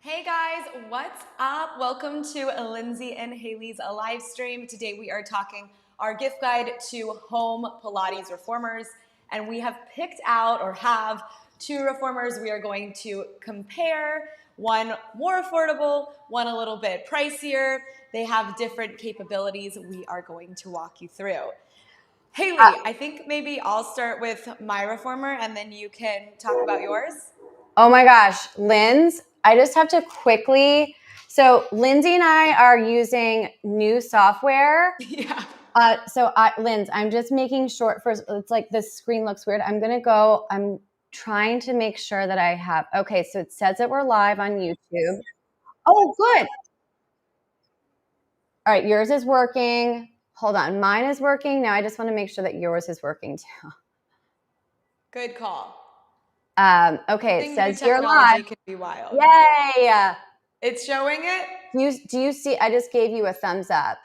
Hey guys, what's up? Welcome to Lindsay and Hailey's live stream. Today we are talking our gift guide to home Pilates reformers, and we have picked out or have two reformers we are going to compare. One more affordable, one a little bit pricier. They have different capabilities we are going to walk you through. Hailey, I think maybe I'll start with my reformer and then you can talk about yours. Oh my gosh, Linz, I just have to quickly. So Lindsay and I are using new software. Yeah. Linz, I'm just making sure first. It's like this screen looks weird. I'm trying to make sure that I have. Okay, so it says that we're live on YouTube. Oh, good. All right, yours is working. Hold on, mine is working. Now I just want to make sure that yours is working too. Good call. Okay, it says you're live. Technology can be wild. Yay! It's showing it? Do you see? I just gave you a thumbs up.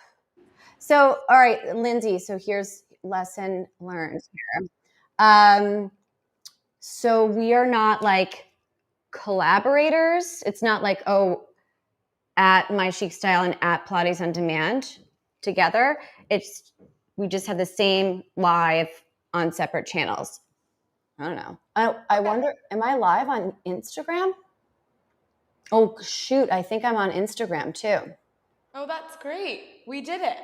So, all right, Lindsay, so here's lesson learned here. So we are not like collaborators. It's not like, oh, at My Chic Style and at Pilates on Demand together. We just have the same live on separate channels. I don't know. I wonder, am I live on Instagram? Oh, shoot. I think I'm on Instagram too. Oh, that's great. We did it.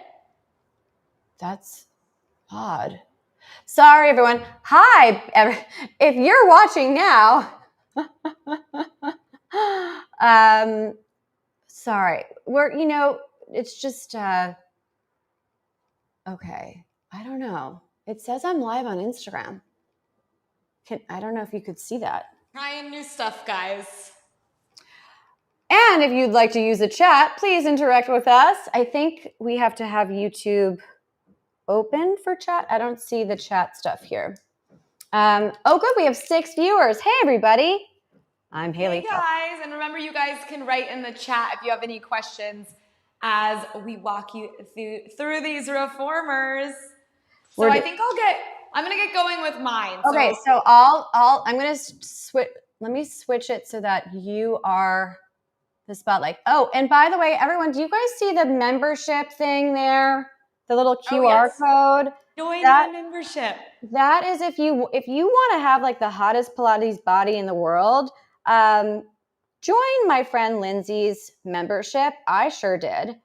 That's odd. Sorry, everyone. Hi. If you're watching now, sorry. It's just, okay. I don't know. It says I'm live on Instagram. I don't know if you could see that. Trying new stuff, guys. And if you'd like to use the chat, please interact with us. I think we have to have YouTube open for chat. I don't see the chat stuff here. Oh, good. We have 6 viewers. Hey, everybody. I'm Hailey. Hey, guys. And remember, you guys can write in the chat if you have any questions as we walk you through these reformers. So I think I'm going to get going with mine. Okay, so I'm going to switch. Let me switch it so that you are the spotlight. Oh, and by the way, everyone, do you guys see the membership thing there? The little QR code? Join my membership. That is if you want to have like the hottest Pilates body in the world, join my friend Lindsay's membership. I sure did.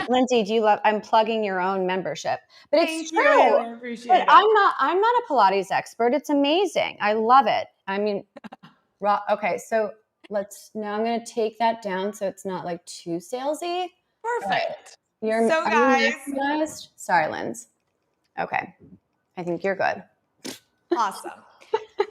Lindsay, I'm plugging your own membership, but it's true. I appreciate it. I'm not a Pilates expert. It's amazing. I love it. I mean, okay, so now I'm going to take that down so it's not like too salesy. Perfect. Guys. Sorry, Linz. Okay. I think you're good. Awesome.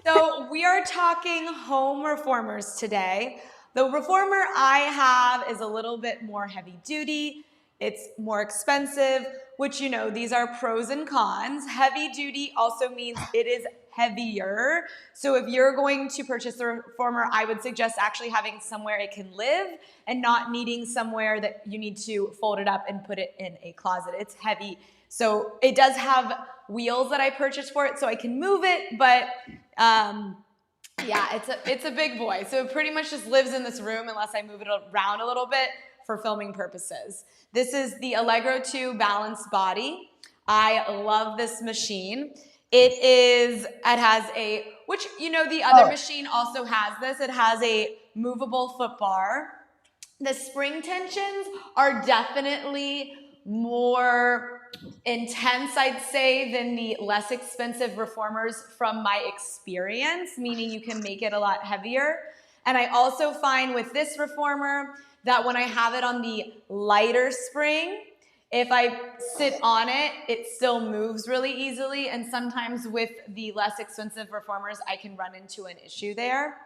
So we are talking home reformers today. The reformer I have is a little bit more heavy duty. It's more expensive, which, these are pros and cons. Heavy duty also means it is heavier. So if you're going to purchase the reformer, I would suggest actually having somewhere it can live and not needing somewhere that you need to fold it up and put it in a closet. It's heavy. So it does have wheels that I purchased for it so I can move it, but yeah, it's a big boy. So it pretty much just lives in this room unless I move it around a little bit for filming purposes. This is the Allegro 2 Balanced Body. I love this machine. The other machine also has this. It has a movable foot bar. The spring tensions are definitely more intense, I'd say, than the less expensive reformers from my experience, meaning you can make it a lot heavier. And I also find with this reformer that when I have it on the lighter spring, if I sit on it, it still moves really easily. And sometimes with the less expensive reformers, I can run into an issue there.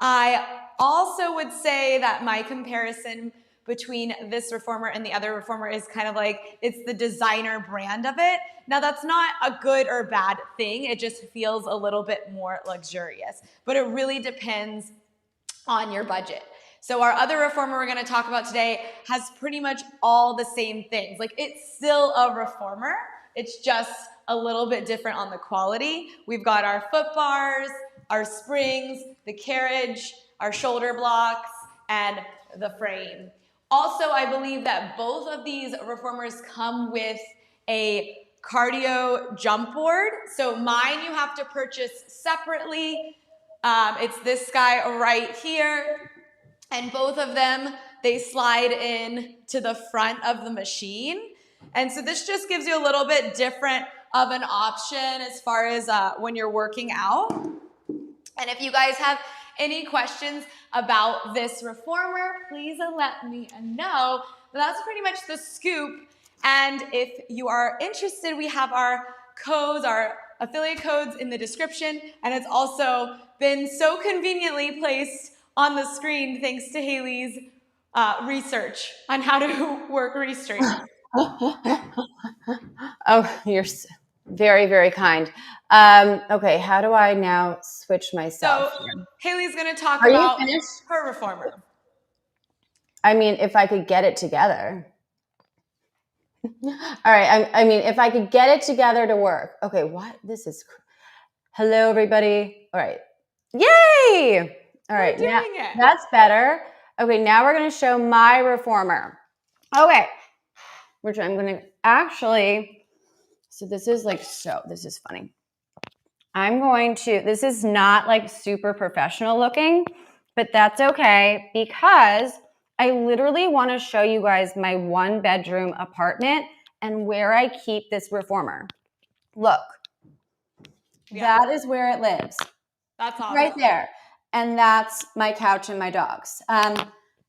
I also would say that my comparison between this reformer and the other reformer is kind of like it's the designer brand of it. Now, that's not a good or bad thing. It just feels a little bit more luxurious. But it really depends on your budget. So our other reformer we're going to talk about today has pretty much all the same things. Like, it's still a reformer. It's just a little bit different on the quality. We've got our foot bars, our springs, the carriage, our shoulder blocks, and the frame. Also, I believe that both of these reformers come with a cardio jump board. So mine you have to purchase separately. It's this guy right here. And both of them, they slide in to the front of the machine. And so this just gives you a little bit different of an option as far as when you're working out. And if you guys have any questions about this reformer, please let me know. But that's pretty much the scoop. And if you are interested, we have our codes, our affiliate codes in the description. And it's also been so conveniently placed on the screen thanks to Hailey's research on how to work Restream. Oh, you're very, very kind. Okay, how do I now switch myself? So Hailey's going to talk Are you about finished? her reformer. I mean, if I could get it together. All right, I mean, if I could get it together to work. Okay, what? This is... Hello, everybody. All right. Yay! All right, We're now doing it. that's better. Okay, now we're going to show my reformer. Okay, which I'm going to actually... So this is this is funny. This is not like super professional looking, but that's okay because I literally want to show you guys my 1-bedroom apartment and where I keep this reformer. Look, that is where it lives. That's awesome. Right there. And that's my couch and my dogs.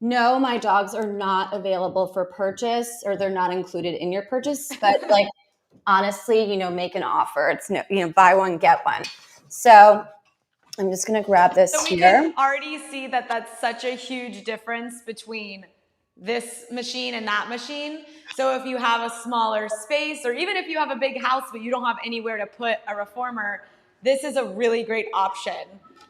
No, my dogs are not available for purchase, or they're not included in your purchase, but like, honestly, make an offer. It's buy one, get one. So I'm just going to grab this So we here. can already see that that's such a huge difference between this machine and that machine. So if you have a smaller space, or even if you have a big house but you don't have anywhere to put a reformer, this is a really great option.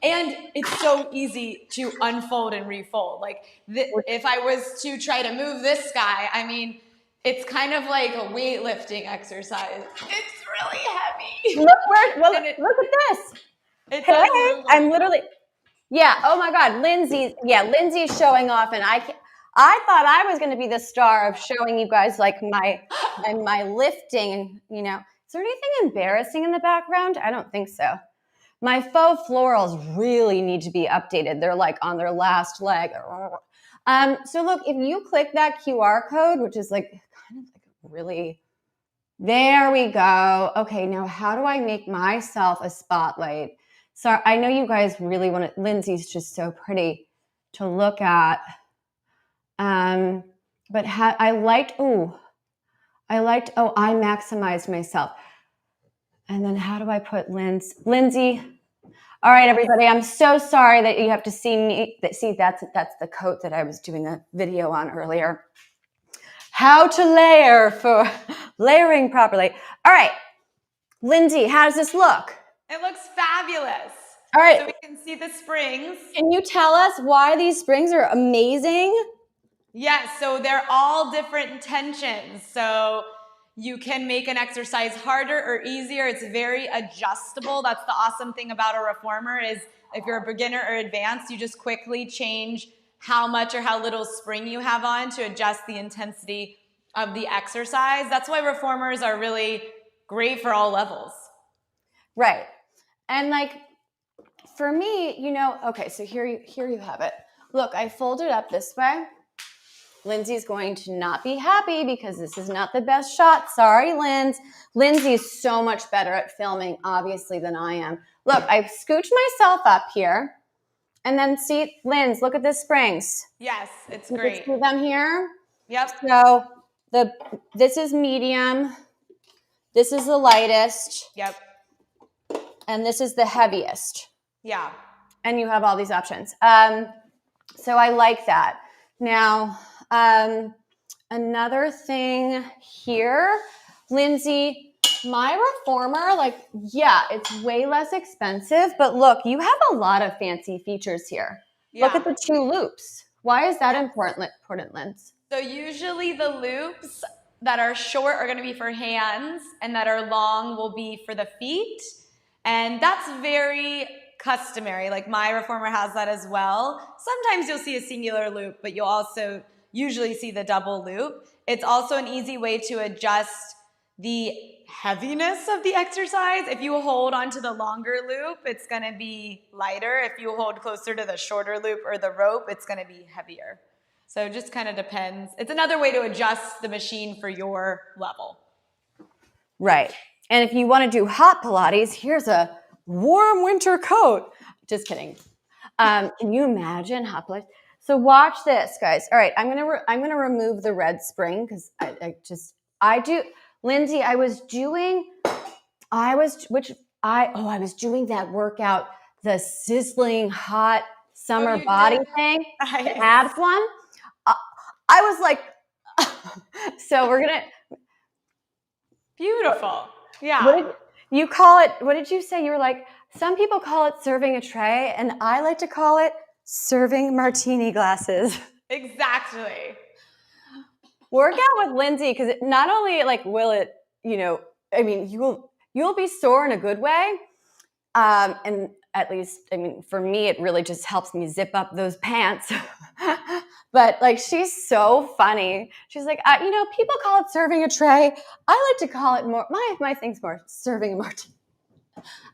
And it's so easy to unfold and refold. Like if I was to try to move this guy, I mean, it's kind of like a weightlifting exercise. It's really heavy. Look at this. Hey, I'm literally, yeah. Oh my God, Lindsay's showing off, and I thought I was going to be the star of showing you guys like my lifting. Is there anything embarrassing in the background? I don't think so. My faux florals really need to be updated. They're like on their last leg. So look, if you click that QR code, which is like kind of like really, there we go. Okay, now how do I make myself a spotlight? So I know you guys really want it. Lindsay's just so pretty to look at. But I maximized myself. And then how do I put Lindsay? All right, everybody, I'm so sorry that you have to see me. See, that's the coat that I was doing a video on earlier. How to layer for layering properly. All right, Lindsay, how does this look? it looks fabulous. All right. So we can see the springs. Can you tell us why these springs are amazing? Yes, so they're all different tensions. So you can make an exercise harder or easier. It's very adjustable. That's the awesome thing about a reformer is if you're a beginner or advanced, you just quickly change how much or how little spring you have on to adjust the intensity of the exercise. That's why reformers are really great for all levels. Right. And like for me, okay, so here you have it. Look, I fold it up this way. Lindsay's going to not be happy because this is not the best shot. Sorry, Lindsay's so much better at filming, obviously, than I am. Look, I scooch myself up here. And then see, Linz, look at the springs. Yes, it's you great. You can see them here? Yep. So this is medium. This is the lightest. Yep. And this is the heaviest. Yeah. And you have all these options. So I like that. Now, another thing here, Lindsay, my reformer, it's way less expensive, but look, you have a lot of fancy features here. Yeah. Look at the 2 loops. Why is that important, Linz? So usually the loops that are short are going to be for hands and that are long will be for the feet. And that's very customary. Like my reformer has that as well. Sometimes you'll see a singular loop, but you'll also usually see the double loop. It's also an easy way to adjust the heaviness of the exercise. If you hold onto the longer loop, it's going to be lighter. If you hold closer to the shorter loop or the rope, it's going to be heavier. So it just kind of depends. It's another way to adjust the machine for your level. Right. And if you want to do hot Pilates, here's a warm winter coat. Just kidding. Can you imagine hot Pilates? So watch this, guys. All right, I'm gonna remove the red spring because I do. Lindsay, I was doing that workout, the sizzling hot summer body thing, the abs one. I was like, so we're gonna. Beautiful. Yeah. What did you call it? What did you say? You were like, some people call it serving a tray, and I like to call it serving martini glasses. Exactly. Work out with Lindsay, because not only like will it, I mean, you'll be sore in a good way, and at least, I mean, for me, it really just helps me zip up those pants. But like, she's so funny. She's like, people call it serving a tray. I like to call it more. My thing's more serving a martini.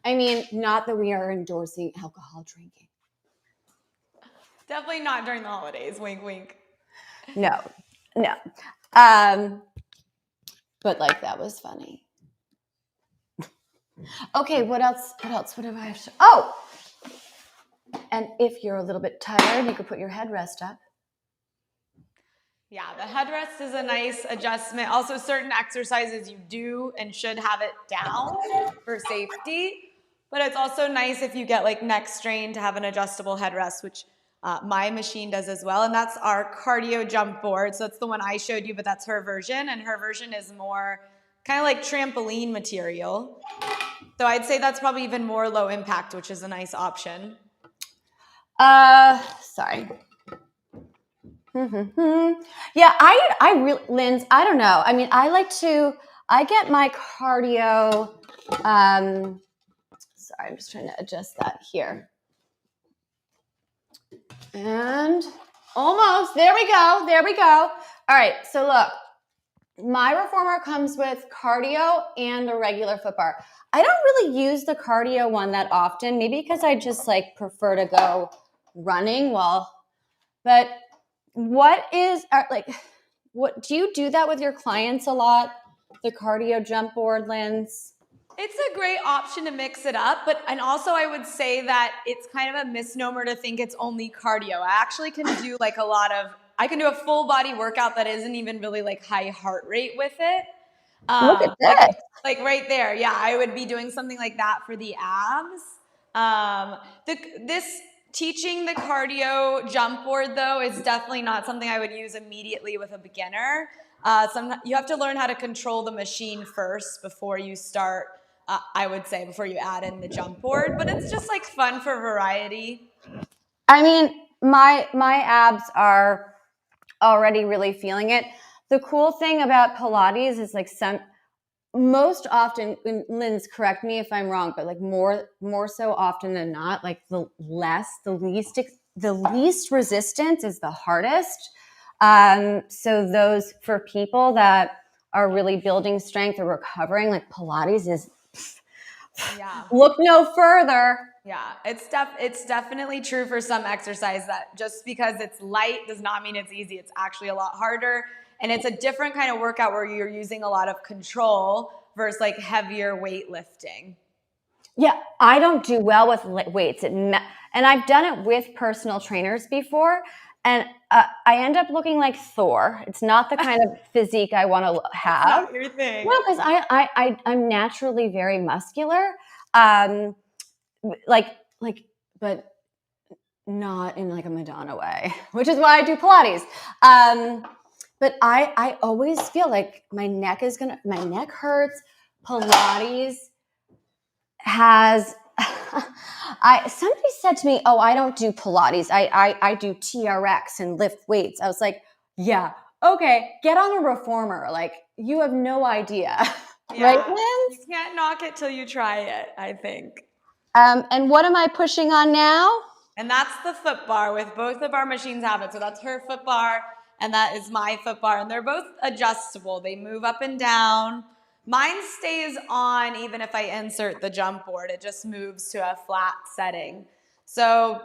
I mean, not that we are endorsing alcohol drinking. Definitely not during the holidays. Wink, wink. No. But like, that was funny. Okay, what else? What have I have to? Oh! And if you're a little bit tired, you could put your headrest up. Yeah, the headrest is a nice adjustment. Also, certain exercises you do and should have it down for safety. But it's also nice if you get like neck strain to have an adjustable headrest, which my machine does as well. And that's our cardio jump board. So that's the one I showed you, but that's her version. And her version is more kind of like trampoline material. So I'd say that's probably even more low impact, which is a nice option. Sorry. Yeah, I really, Linz, I don't know. I mean, I get my cardio, sorry, I'm just trying to adjust that here. And almost, there we go. All right, so look, my reformer comes with cardio and a regular foot bar. I don't really use the cardio one that often, maybe because I just like prefer to go running but what do you do that with your clients a lot? The cardio jump board, Linz? It's a great option to mix it up, and also I would say that it's kind of a misnomer to think it's only cardio. I actually can do like I can do a full body workout that isn't even really like high heart rate with it. Look at that. Like right there. Yeah, I would be doing something like that for the abs. Teaching the cardio jump board, though, is definitely not something I would use immediately with a beginner. You have to learn how to control the machine first before you start, I would say, before you add in the jump board. But it's just like fun for variety. I mean, my abs are already really feeling it. The cool thing about Pilates is like most often, and Linz, correct me if I'm wrong, but like more so often than not, like the least resistance is the hardest. So those for people that are really building strength or recovering, like Pilates is, look no further. Yeah, it's definitely true for some exercise that just because it's light does not mean it's easy. It's actually a lot harder. And it's a different kind of workout where you're using a lot of control versus like heavier weightlifting. Yeah, I don't do well with weights. And I've done it with personal trainers before. And I end up looking like Thor. It's not the kind of physique I want to have. That's not your thing. No, because I'm naturally very muscular. But not in like a Madonna way, which is why I do Pilates. But I always feel like my neck hurts. Pilates has, somebody said to me, oh, I don't do Pilates. I do TRX and lift weights. I was like, yeah, okay, get on a reformer. Like, you have no idea. Yeah, right, Lynn? You can't knock it till you try it, I think. And what am I pushing on now? And that's the foot bar with both of our machines have it. So that's her foot bar and that is my foot bar. And they're both adjustable. They move up and down. Mine stays on even if I insert the jump board. It just moves to a flat setting. So,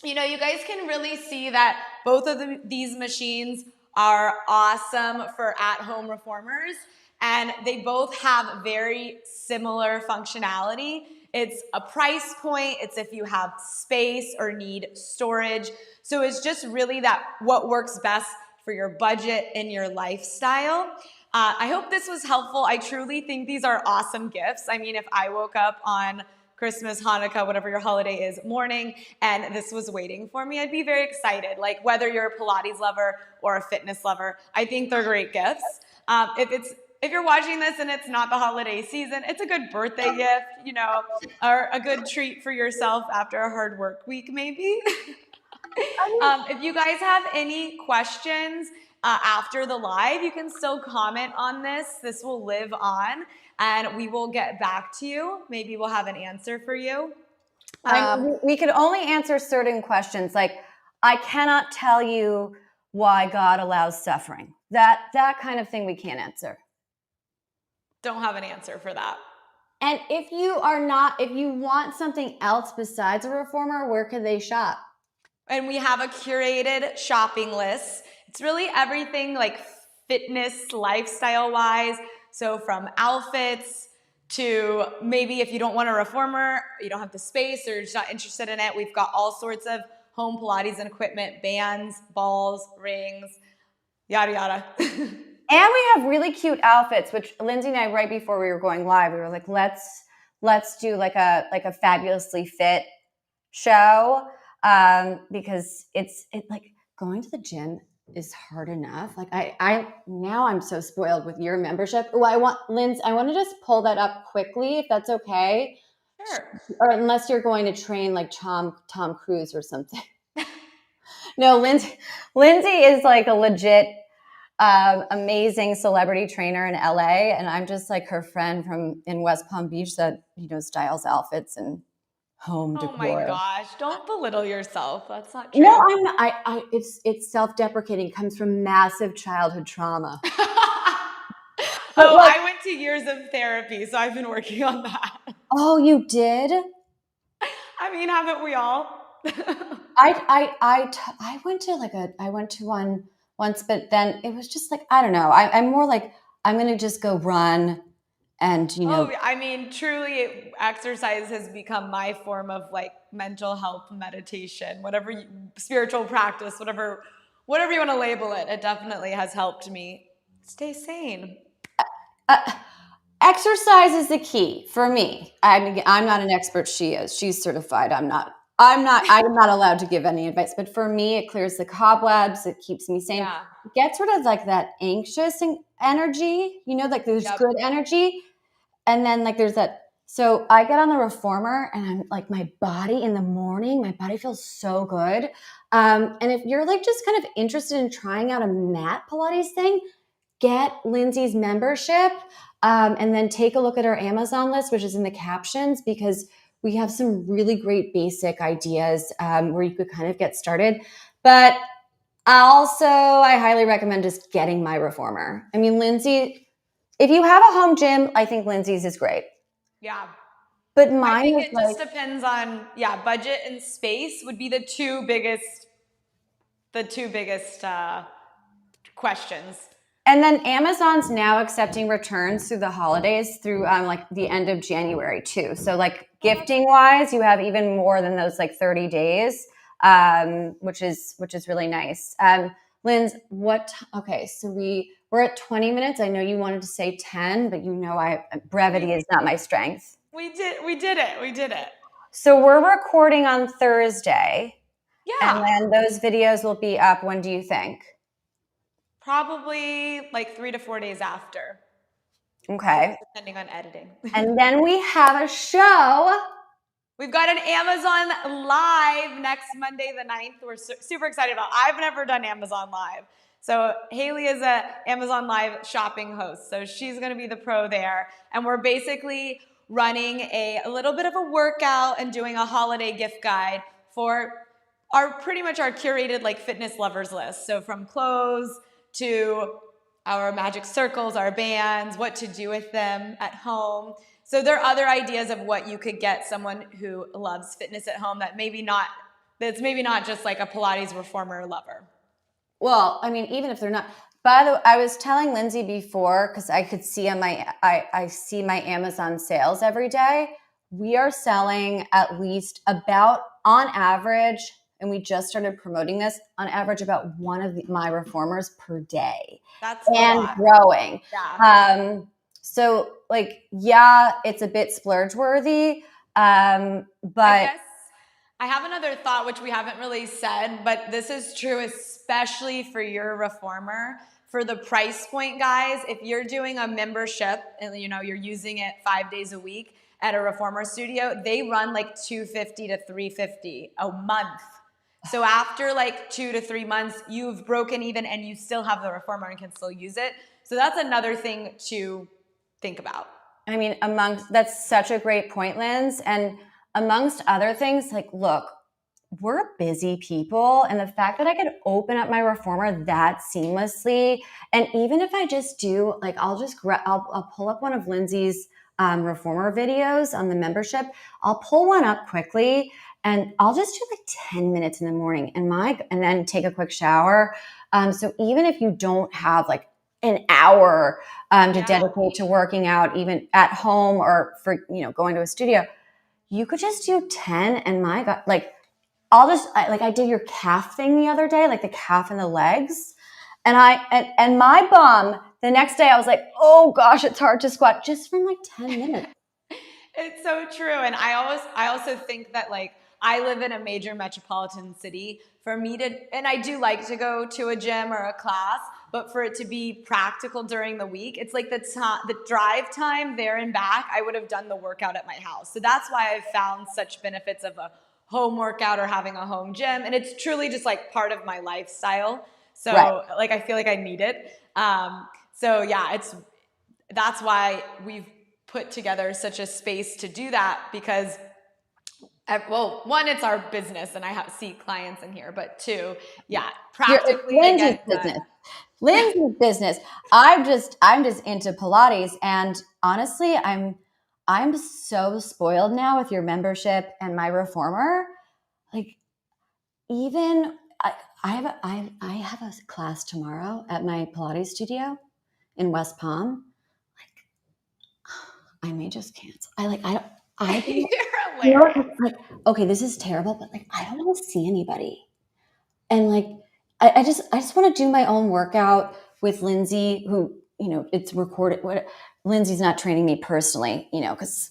you know, you guys can really see that both of these machines are awesome for at-home reformers. And they both have very similar functionality. It's a price point. It's if you have space or need storage. So it's just really that what works best for your budget and your lifestyle. I hope this was helpful. I truly think these are awesome gifts. I mean, if I woke up on Christmas, Hanukkah, whatever your holiday is, morning, and this was waiting for me, I'd be very excited. Like whether you're a Pilates lover or a fitness lover, I think they're great gifts. If you're watching this and it's not the holiday season, it's a good birthday gift, you know, or a good treat for yourself after a hard work week, maybe. If you guys have any questions after the live, you can still comment on this. This will live on, and we will get back to you. Maybe we'll have an answer for you. We could only answer certain questions. Like, I cannot tell you why God allows suffering. That kind of thing we can't answer. Don't have an answer for that. And if you want something else besides a reformer, where can they shop? And we have a curated shopping list. It's really everything like fitness, lifestyle-wise. So from outfits to maybe if you don't want a reformer, you don't have the space or you're just not interested in it, we've got all sorts of home Pilates and equipment, bands, balls, rings, yada, yada. And we have really cute outfits, which Lindsay and I, right before we were going live, we were like, let's do like a fabulously fit show, because it's like going to the gym is hard enough. Like I'm so spoiled with your membership. Oh, I want to just pull that up quickly if that's okay. Sure. Or unless you're going to train like Tom Cruise or something. No, Lindsay is like a legit amazing celebrity trainer in LA, and I'm just like her friend in West Palm Beach that styles outfits and home decor. Oh my gosh! Don't belittle yourself. That's not true. No, I'm. It's self-deprecating. It comes from massive childhood trauma. I went to years of therapy, so I've been working on that. Oh, you did? I mean, haven't we all? I went to one once, but then it was just like, I don't know. I'm more like, I'm going to just go run and, Oh, I mean, truly exercise has become my form of like mental health meditation, spiritual practice, whatever you want to label it. It definitely has helped me stay sane. Exercise is the key for me. I'm not an expert. She is. She's certified. I'm not allowed to give any advice, but for me, it clears the cobwebs. It keeps me sane. Yeah. It gets rid of like that anxious energy, like there's good energy. And then like there's that. So I get on the reformer and I'm like, my body in the morning, my body feels so good. And if you're like just kind of interested in trying out a mat Pilates thing, get Lindsay's membership, and then take a look at our Amazon list, which is in the captions, because we have some really great basic ideas where you could kind of get started. But I highly recommend just getting my reformer. I mean, Lindsay, if you have a home gym, I think Lindsay's is great. Yeah. But mine I think it just depends on, budget and space would be the two biggest questions. And then Amazon's now accepting returns through the holidays through like the end of January too. So like gifting wise, you have even more than those like 30 days, which is really nice. Linz, okay, so we're at 20 minutes. I know you wanted to say 10, but brevity is not my strength. We did it. So we're recording on Thursday. Yeah. And then those videos will be up. When do you think? Probably like 3 to 4 days after. Okay. Depending on editing. And then we have a show. We've got an Amazon Live next Monday the 9th. We're super excited about. I've never done Amazon Live. So Hailey is a Amazon Live shopping host. So she's going to be the pro there. And we're running a little bit of a workout and doing a holiday gift guide for pretty much our curated like fitness lovers list. So from clothes to our magic circles, our bands, what to do with them at home. So there are other ideas of what you could get someone who loves fitness at home that's maybe not just like a Pilates reformer lover. Well, I mean, even if they're not. By the way, I was telling Lindsay before, because I could see on I see my Amazon sales every day. We are selling at least about, on average, and we just started promoting this, on average about one of my reformers per day. That's and a lot. growing. Yeah. So like, yeah, it's a bit splurge worthy. But I guess I have another thought, which we haven't really said, but this is true, especially for your reformer. For the price point, guys, if you're doing a membership and you're using it 5 days a week at a reformer studio, they run like $250 to $350 a month. So after like 2 to 3 months, you've broken even and you still have the reformer and can still use it. So that's another thing to think about. I mean, that's such a great point, Linz. And amongst other things, like, look, we're busy people. And the fact that I could open up my reformer that seamlessly. And even if I just do, like, I'll pull up one of Lindsay's reformer videos on the membership. I'll pull one up quickly and I'll just do like 10 minutes in the morning and then take a quick shower. So even if you don't have like an hour to dedicate to working out, even at home or for, going to a studio, you could just do 10. And my God, like, I did your calf thing the other day, like the calf and the legs. And and my bum, the next day I was like, oh gosh, it's hard to squat just from like 10 minutes. It's so true. And I also think that like I live in a major metropolitan city. For me and I do like to go to a gym or a class, but for it to be practical during the week, it's like the drive time there and back, I would have done the workout at my house. So that's why I've found such benefits of a home workout or having a home gym. And it's truly just like part of my lifestyle. So like, I feel like I need it. So yeah, that's why we've put together such a space to do that because well, one, it's our business and I see clients in here, but two, yeah, practically Lindsay's business. Lindsay's business. I'm just into Pilates, and honestly, I'm so spoiled now with your membership and my reformer. Like, even I have a class tomorrow at my Pilates studio in West Palm. Like, I may just cancel. You're hilarious. Like, okay, this is terrible, but like, I don't want to see anybody. And like, I just want to do my own workout with Lindsay, who, it's recorded. Lindsay's not training me personally, because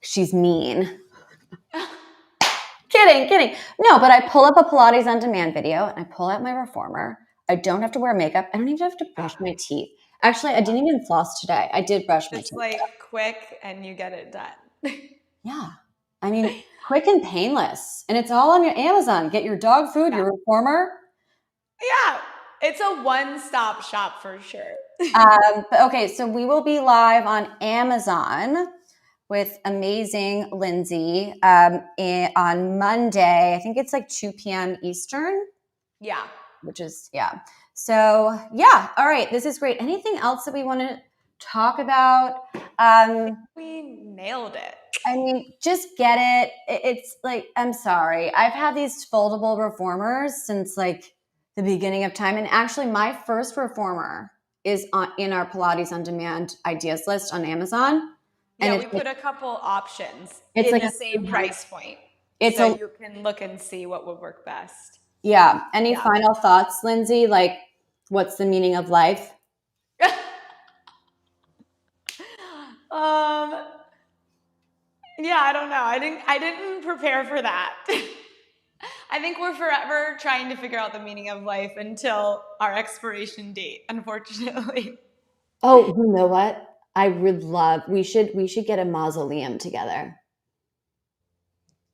she's mean. Kidding. No, but I pull up a Pilates on demand video and I pull out my reformer. I don't have to wear makeup. I don't even have to brush my teeth. Actually, I didn't even floss today. I did brush my teeth. It's like quick and you get it done. Yeah. I mean, quick and painless. And it's all on your Amazon. Get your dog food, your reformer. Yeah. It's a one-stop shop for sure. But okay, so we will be live on Amazon with amazing Lindsay on Monday. I think it's like 2 p.m. Eastern. Yeah. Which is, yeah. So, yeah. All right. This is great. Anything else that we want to talk about? We nailed it. I mean, just get it. It's like, I'm sorry. I've had these foldable reformers since like the beginning of time. And actually my first reformer is in our Pilates on Demand ideas list on Amazon. Yeah, we put a couple options in like the same price point. So you can look and see what would work best. Yeah. Any final thoughts, Lindsay? Like, what's the meaning of life? Yeah, I don't know. I didn't prepare for that. I think we're forever trying to figure out the meaning of life until our expiration date, unfortunately. Oh, you know what? I would love, we should get a mausoleum together.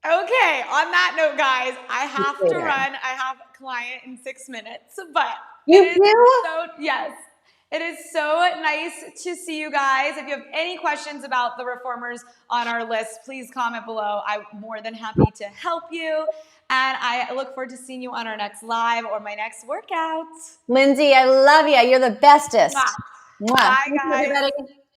Okay, on that note, guys, I have to run. I have a client in 6 minutes, but you do? So yes, It is so nice to see you guys. If you have any questions about the reformers on our list, please comment below. I'm more than happy to help you. And I look forward to seeing you on our next live or my next workout. Lindsay, I love you. You're the bestest. Mwah. Mwah. Bye, Thank you, guys. everybody.